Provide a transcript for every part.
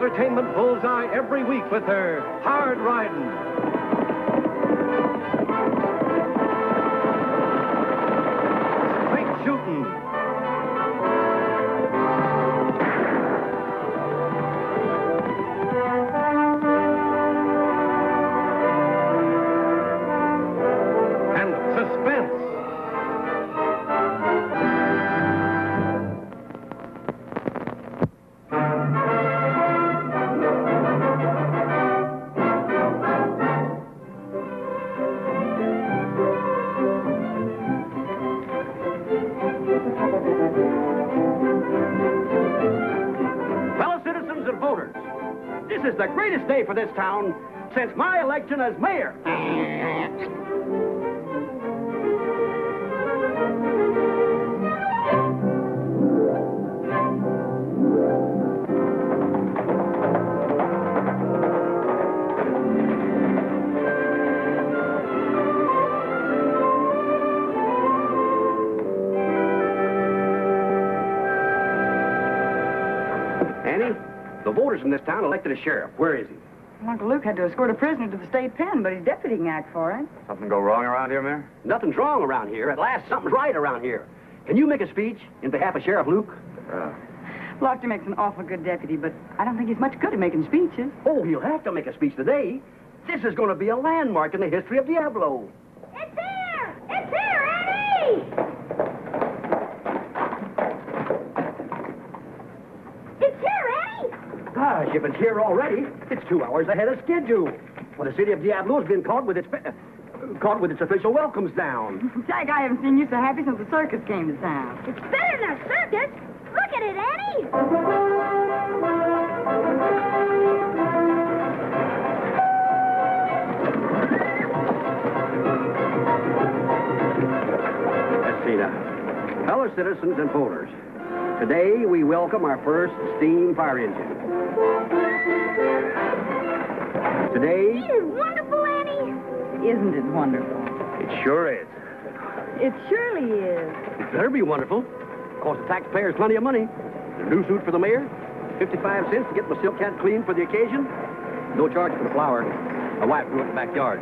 entertainment bullseye every week with their hard riding, straight shooting, and suspense. Fellow citizens and voters, this is the greatest day for this town since my election as mayor. Annie, the voters in this town elected a sheriff. Where is he? Uncle Luke had to escort a prisoner to the state pen, but his deputy can act for it. Something go wrong around here, Mayor? Nothing's wrong around here. At last, something's right around here. Can you make a speech in behalf of Sheriff Luke? Lofty makes an awful good deputy, but I don't think he's much good at making speeches. Oh, he'll have to make a speech today. This is going to be a landmark in the history of Diablo. It's here! It's here, Eddie! It's here, Eddie! Gosh, if it's here already, it's 2 hours ahead of schedule. Well, the city of Diablo has been caught with its official welcomes down. Jack, I haven't seen you so happy since the circus came to town. It's better than a circus! Look at it, Eddie! Let's see now. Fellow citizens and voters, today we welcome our first steam fire engine. Today... It is wonderful, Eddie! Isn't it wonderful? It sure is. It surely is. It better be wonderful. Cost the taxpayers plenty of money. A new suit for the mayor, 55 cents to get my silk hat cleaned for the occasion. No charge for the flour. My wife grew it in the backyard.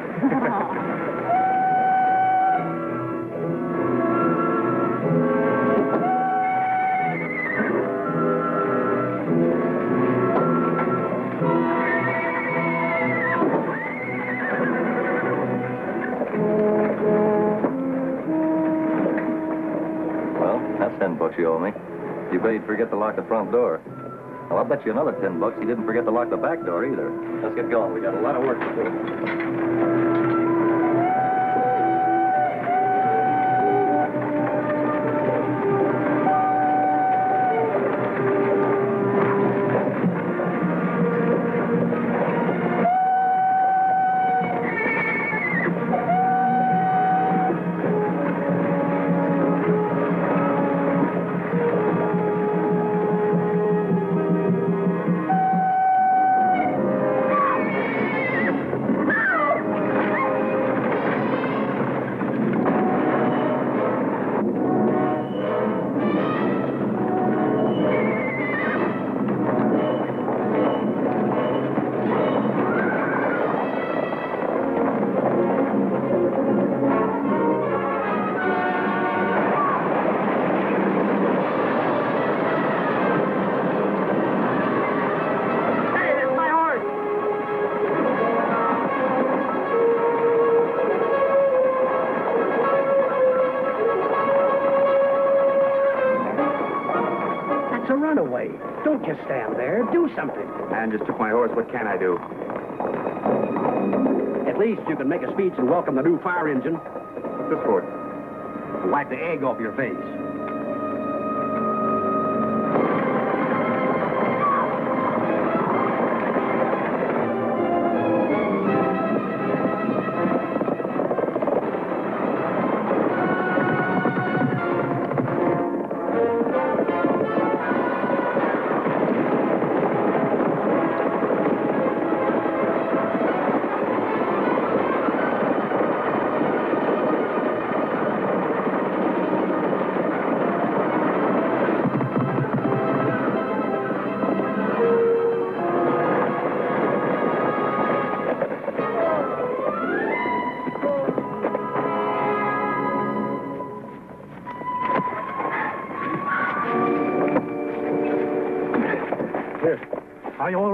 Well, that's 10 bucks you owe me. You bet he'd forget to lock the front door. Well, I'll bet you another 10 bucks he didn't forget to lock the back door either. Let's get going. We got a lot of work to do. Runaway. Don't just stand there. Do something. Man just took my horse. What can I do? At least you can make a speech and welcome the new fire engine. What's this for? Wipe the egg off your face.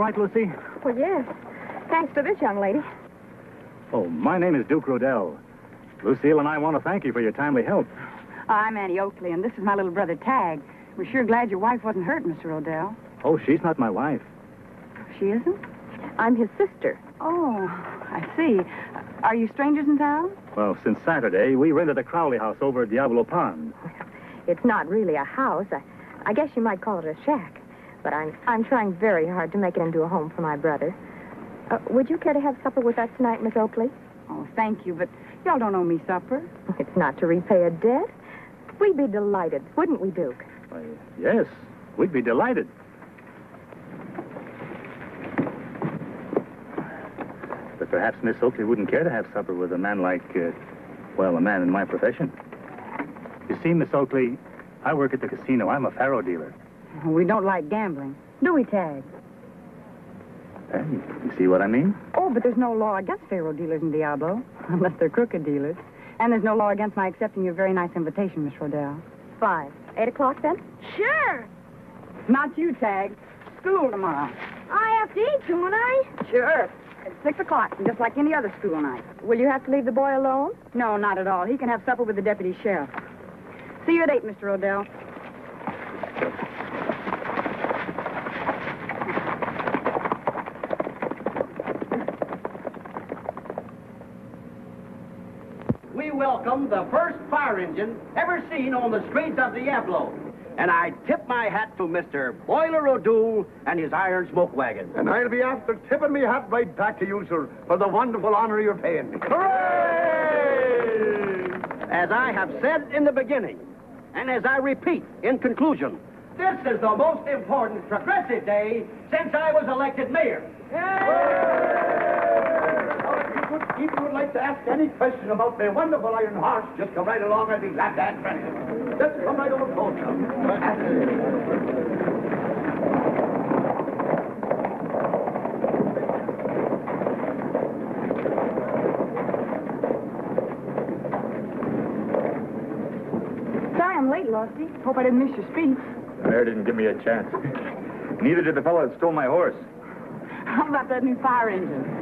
right, Lucy? Well, yes. Thanks to this young lady. Oh, my name is Duke Rodell. Lucille and I want to thank you for your timely help. I'm Annie Oakley, and this is my little brother, Tag. We're sure glad your wife wasn't hurt, Mr. Odell. Oh, she's not my wife. She isn't? I'm his sister. Oh, I see. Are you strangers in town? Well, since Saturday, we rented a Crowley house over at Diablo Pond. It's not really a house. I guess you might call it a shack. But I'm trying very hard to make it into a home for my brother. Would you care to have supper with us tonight, Miss Oakley? Oh, thank you, but y'all don't owe me supper. It's not to repay a debt. We'd be delighted, wouldn't we, Duke? Why, yes, we'd be delighted. But perhaps Miss Oakley wouldn't care to have supper with a man like, a man in my profession. You see, Miss Oakley, I work at the casino. I'm a faro dealer. We don't like gambling. Do we, Tag? You see what I mean? Oh, but there's no law against faro dealers in Diablo, unless they're crooked dealers. And there's no law against my accepting your very nice invitation, Miss Rodell. Fine. 8 o'clock, then? Sure. Not you, Tag. School tomorrow. I have to eat, don't I? Sure. At 6 o'clock, just like any other school night. Will you have to leave the boy alone? No, not at all. He can have supper with the deputy sheriff. See you at 8, Mr. Odell. We welcome the first fire engine ever seen on the streets of Diablo. And I tip my hat to Mr. Boiler O'Doul and his iron smoke wagon. And I'll be after tipping me hat right back to you, sir, for the wonderful honor you're paying me. Hooray! As I have said in the beginning, and as I repeat in conclusion, this is the most important progressive day since I was elected mayor. If people would like to ask any question about the wonderful iron horse, just come right along. I'll be glad to answer anything. Just come right over the phone now. Sorry I'm late, Lofty. Hope I didn't miss your speech. The mayor didn't give me a chance. Neither did the fellow that stole my horse. How about that new fire engine?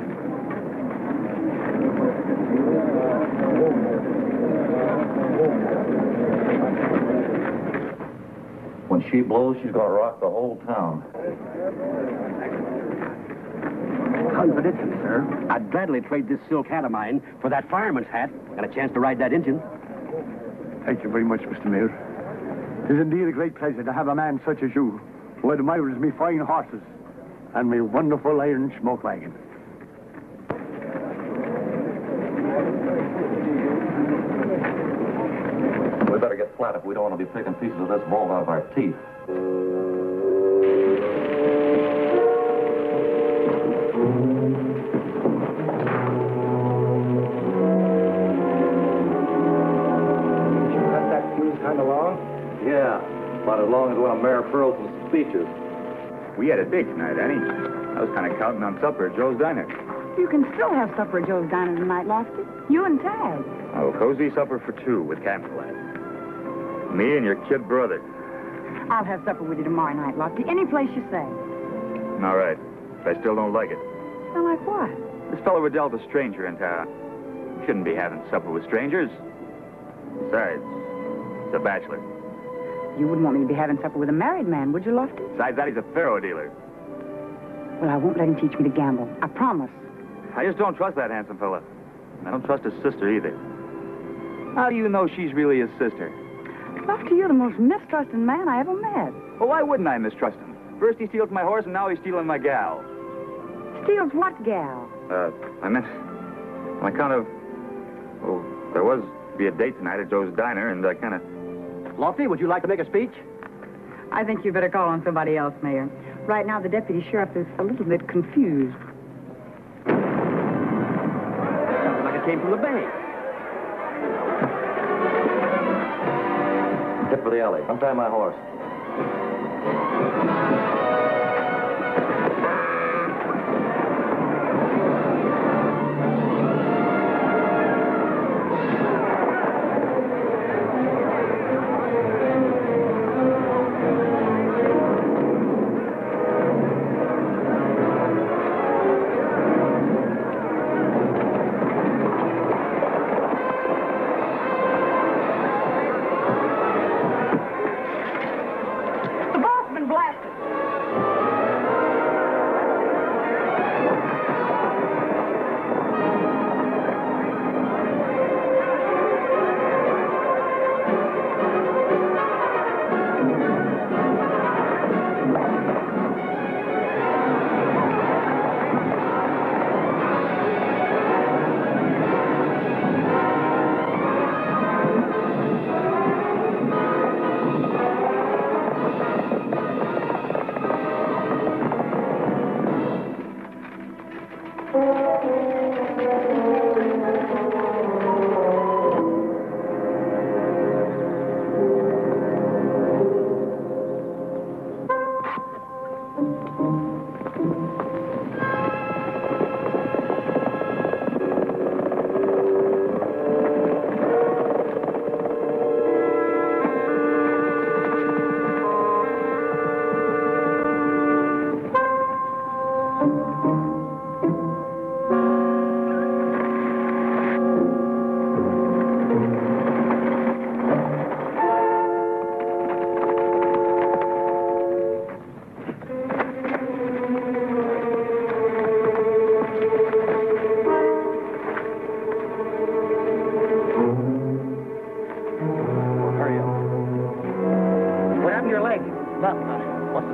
When she blows, she's going to rock the whole town. Confidentially, sir, I'd gladly trade this silk hat of mine for that fireman's hat and a chance to ride that engine. Thank you very much, Mr. Mayor. It is indeed a great pleasure to have a man such as you, who admires me fine horses and me wonderful iron smoke wagon. We better get flat if we don't want to be picking pieces of this ball out of our teeth. Cut that fuse kind of long? Yeah, about as long as when a mayor furls some speeches. We had a date tonight, Annie. I was kind of counting on supper at Joe's Diner. You can still have supper at Joe's Diner tonight, Lofty. You and Tag. Oh, cozy supper for two with campfire. Me and your kid brother. I'll have supper with you tomorrow night, Lofty. Any place you say. All right. If I still don't like it. Well, like what? This fellow Riddell's a stranger in town. Shouldn't be having supper with strangers. Besides, he's a bachelor. You wouldn't want me to be having supper with a married man, would you, Lofty? Besides that, he's a faro dealer. Well, I won't let him teach me to gamble. I promise. I just don't trust that handsome fella. I don't trust his sister either. How do you know she's really his sister? Lofty, you're the most mistrusting man I ever met. Well, why wouldn't I mistrust him? First he steals my horse, and now he's stealing my gal. Steals what gal? I meant on account of... Well, there was to be a date tonight at Joe's Diner, and I kind of... Lofty, would you like to make a speech? I think you better call on somebody else, Mayor. Right now, the deputy sheriff is a little bit confused. Sounds like it came from the bank. Hit for the alley. Untie my horse.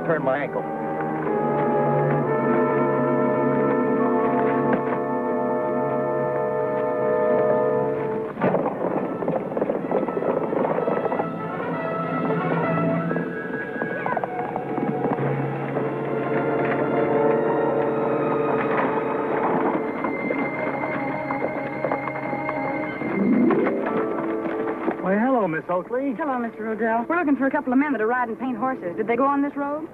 Turn my ankle. Why, hello, Miss Oakley. Hello, Mr. Rodell. We're looking for a couple of men that are riding paint horses. Did they go on this road?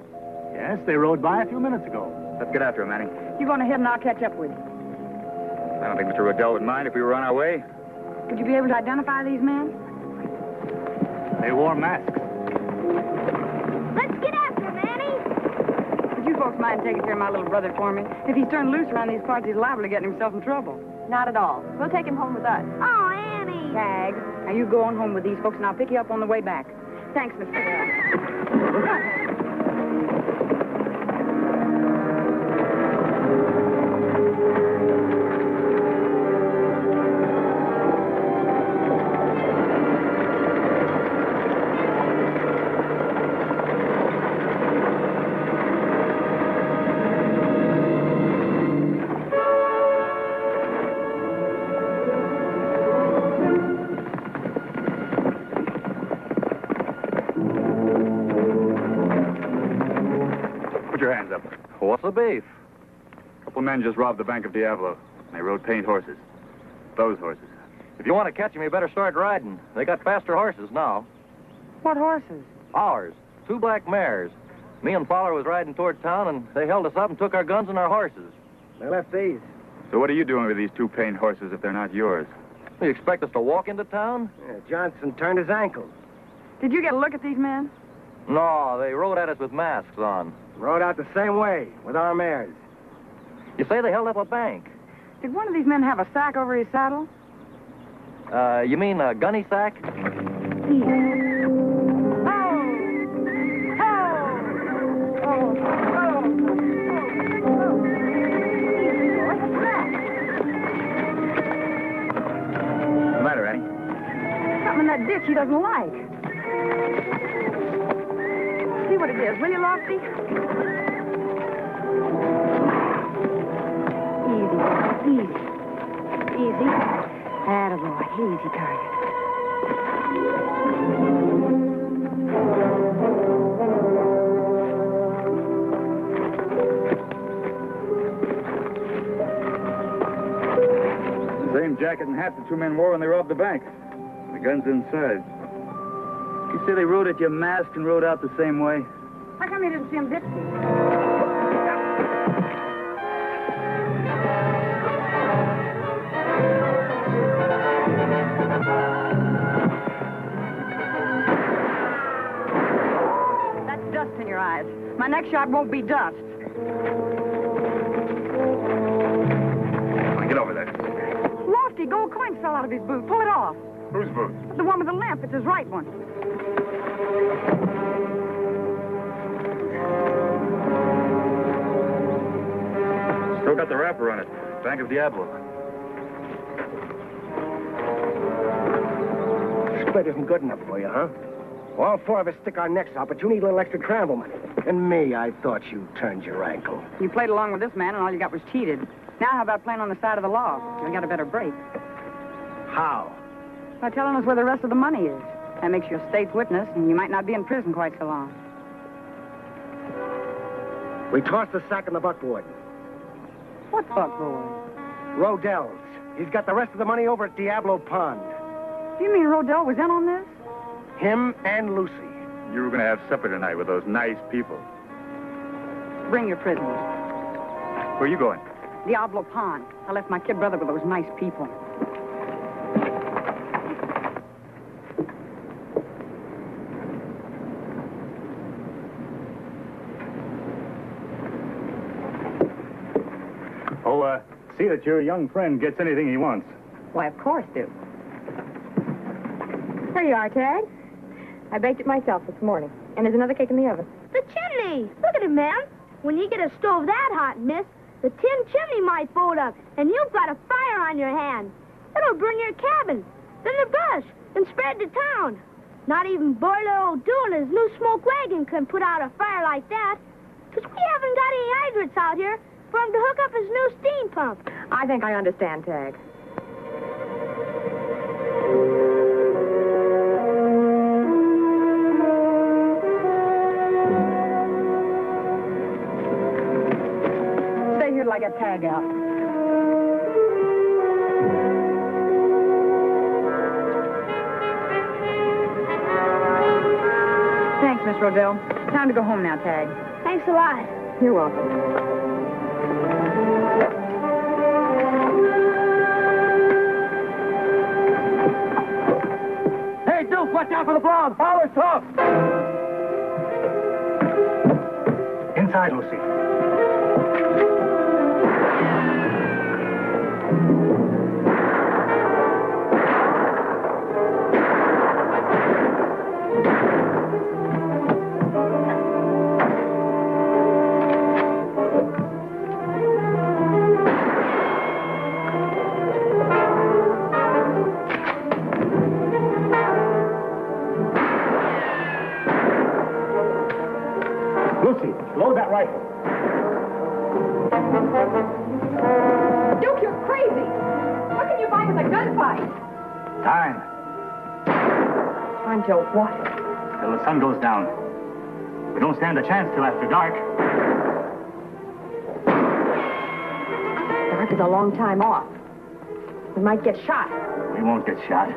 Yes, they rode by a few minutes ago. Let's get after him, Manny. You go on ahead and I'll catch up with you. I don't think Mr. Rodell would mind if we were on our way. Would you be able to identify these men? They wore masks. Let's get after him, Annie. Would you folks mind taking care of my little brother for me? If he's turned loose around these parts, he's liable to get himself in trouble. Not at all. We'll take him home with us. Oh, Annie. Tag. Now you go on home with these folks and I'll pick you up on the way back. Thanks, Mr. Rodell. Put your hands up. What's the beef? A couple men just robbed the Bank of Diablo. They rode paint horses. Those horses. If you want to catch them, you better start riding. They got faster horses now. What horses? Ours. 2 black mares. Me and Fowler was riding toward town, and they held us up and took our guns and our horses. They left these. So what are you doing with these 2 paint horses if they're not yours? You expect us to walk into town? Yeah, Johnson turned his ankle. Did you get a look at these men? No, they rode at us with masks on. Rode out the same way, with our mares. You say they held up a bank. Did one of these men have a sack over his saddle? You mean a gunny sack? What's the matter, Annie? Something in that ditch he doesn't like. See what it is, will you, Lofty? Easy. Attaboy. Easy, target. The same jacket and hat the 2 men wore when they robbed the bank. The gun's inside. You say they rode at your mask and rode out the same way? How come you didn't see him dip? That's dust in your eyes. My next shot won't be dust. Get over there. Lofty, gold coins fell out of his boot. Pull it off. Whose boot? The one with the lamp. It's his right one. Still got the wrapper on it. Bank of Diablo. Split isn't good enough for you, huh? All 4 of us stick our necks out, but you need a little extra travel money. And me, I thought you turned your ankle. You played along with this man, and all you got was cheated. Now how about playing on the side of the law? You got a better break. How? By telling us where the rest of the money is. That makes you a state's witness, and you might not be in prison quite so long. We tossed the sack in the buckboard. What buck boy? Rodell's. He's got the rest of the money over at Diablo Pond. You mean Rodell was in on this? Him and Lucy. You were going to have supper tonight with those nice people. Bring your prisoners. Where are you going? Diablo Pond. I left my kid brother with those nice people. Oh, see that your young friend gets anything he wants. Why, of course, do. Here you are, Ted. I baked it myself this morning. And there's another cake in the oven. The chimney! Look at it, ma'am. When you get a stove that hot, miss, the tin chimney might fold up, and you've got a fire on your hand. It'll burn your cabin, then the brush, and spread to town. Not even Boiler O'Doul and his new smoke wagon can put out a fire like that. 'Cause we haven't got any hydrants out here for him to hook up his new steam pump. I think I understand, Tag. Stay here till I get Tag out. Thanks, Miss Rodell. Time to go home now, Tag. Thanks a lot. You're welcome. Hey, Duke, watch out for the blonde. Power's tough. Inside, Lucy. Lucy, load that rifle. Duke, you're crazy. What can you buy with a gunfight? Time. Time till what? Till the sun goes down. We don't stand a chance till after dark. Dark is a long time off. We might get shot. We won't get shot.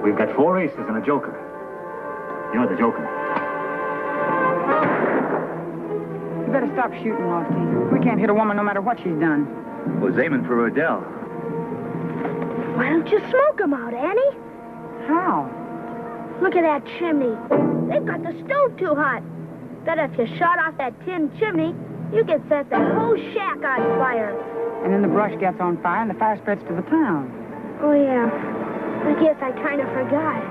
We've got 4 aces and a joker. You're the joker. You better stop shooting, Lofty. We can't hit a woman no matter what she's done. Was aiming for Rodell. Why don't you smoke 'em out, Annie? How? Look at that chimney. They've got the stove too hot. Bet if you shot off that tin chimney, you could set the whole shack on fire. And then the brush gets on fire and the fire spreads to the town. Oh, yeah. I guess I kind of forgot.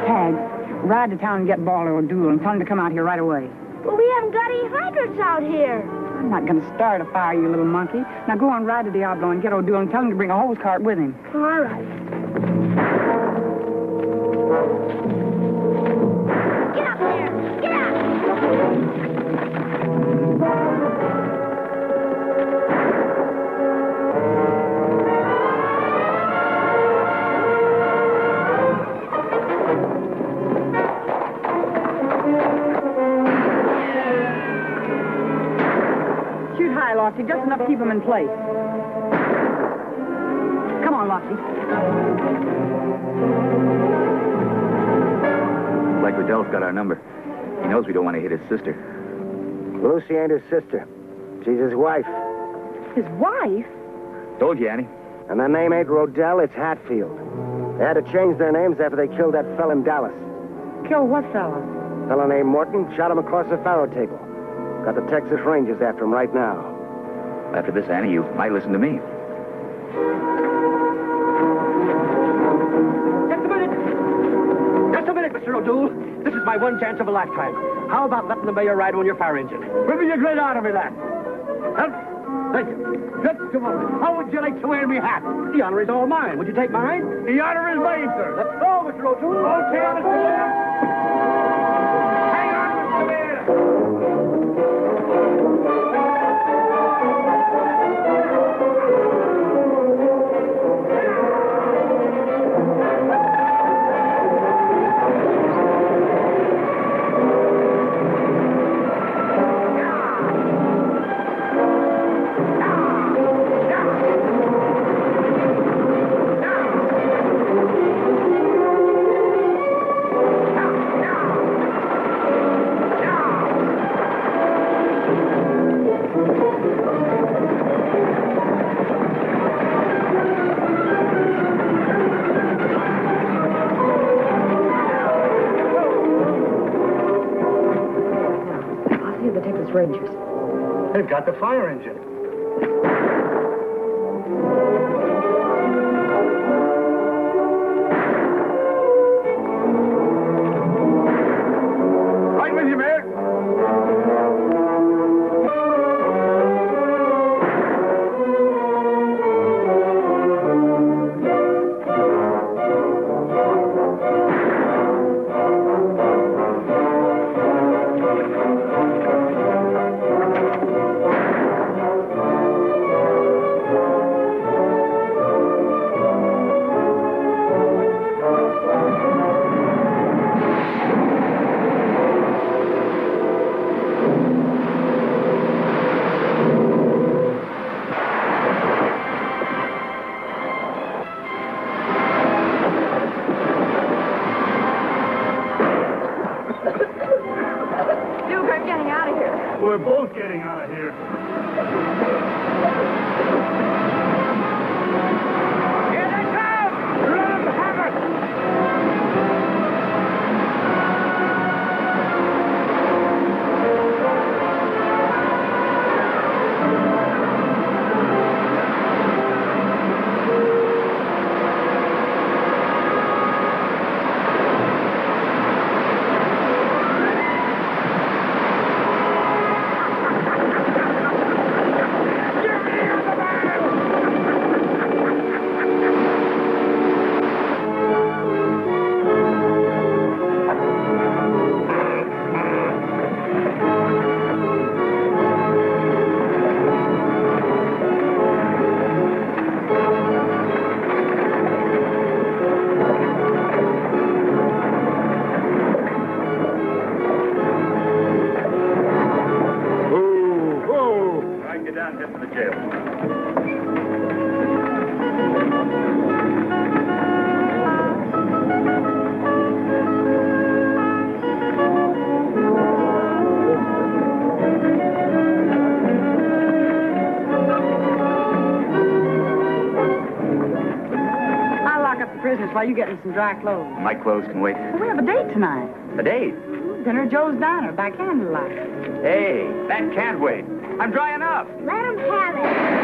Tag, ride to town and get Baller O'Doul and tell him to come out here right away. But we haven't got any hydrants out here. I'm not going to start a fire, you little monkey. Now go on, ride to Diablo and get O'Doul and tell him to bring a hose cart with him. All right. Get up there! Get up! Shoot high, Lofty, just enough to keep him in place. Come on, Lofty. Like Rodell's got our number. He knows we don't want to hit his sister. Lucy ain't his sister. She's his wife. His wife? Told you, Annie. And their name ain't Rodell, it's Hatfield. They had to change their names after they killed that fella in Dallas. Kill what fella? Fella named Morton shot him across the faro table. Got the Texas Rangers after him right now. After this, Annie, you might listen to me. Just a minute. Just a minute, Mr. O'Doul. This is my one chance of a lifetime. How about letting the mayor ride on your fire engine? Where will you great honor me that? Thank you. Just a moment. How would you like to wear me hat? The honor is all mine. Would you take mine? The honor is mine, sir. Let's go, Mr. O'Doul. Okay, Mr. Mayor. Hang on, Mr. Mayor. Bridgers. They've got the fire engine. Right with you, Mayor. Duke, I'm getting out of here. We're both getting out of here. Here they come! Let them have it! I can get down here to the jail. I'll lock up the prisoners while you get in some dry clothes. My clothes can wait. Well, we have a date tonight. A date? Dinner at Joe's Diner by candlelight. Hey, that can't wait. I'm dry enough. Let him have it.